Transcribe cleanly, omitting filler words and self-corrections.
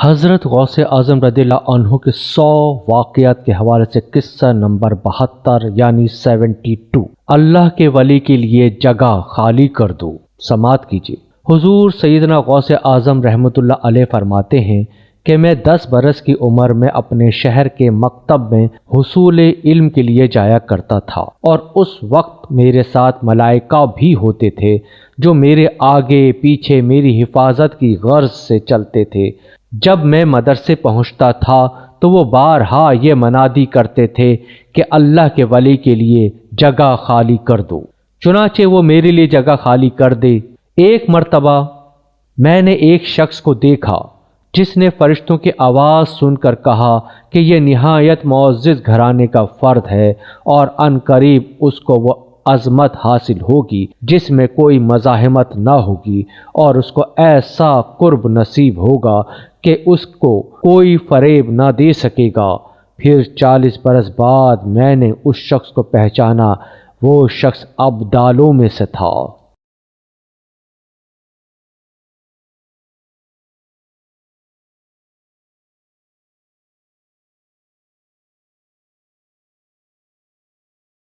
حضرت غوث اعظم رضی اللہ عنہ کے 100 واقعات کے حوالے سے قصہ نمبر 72 یعنی 72، اللہ کے ولی کے لیے جگہ خالی کر دو۔ سماعت کیجیے۔ حضور سیدنا غوث اعظم رحمۃ اللہ علیہ فرماتے ہیں کہ میں 10 برس کی عمر میں اپنے شہر کے مکتب میں حصول علم کے لیے جایا کرتا تھا، اور اس وقت میرے ساتھ ملائکہ بھی ہوتے تھے جو میرے آگے پیچھے میری حفاظت کی غرض سے چلتے تھے۔ جب میں مدرسے پہنچتا تھا تو وہ بارہا یہ منادی کرتے تھے کہ اللہ کے ولی کے لیے جگہ خالی کر دو، چنانچہ وہ میرے لیے جگہ خالی کر دے۔ ایک مرتبہ میں نے ایک شخص کو دیکھا جس نے فرشتوں کی آواز سن کر کہا کہ یہ نہایت معزز گھرانے کا فرد ہے، اور عن قریب اس کو وہ عظمت حاصل ہوگی جس میں کوئی مزاحمت نہ ہوگی، اور اس کو ایسا قرب نصیب ہوگا کہ اس کو کوئی فریب نہ دے سکے گا۔ پھر 40 برس بعد میں نے اس شخص کو پہچانا، وہ شخص ابدالوں میں سے تھا۔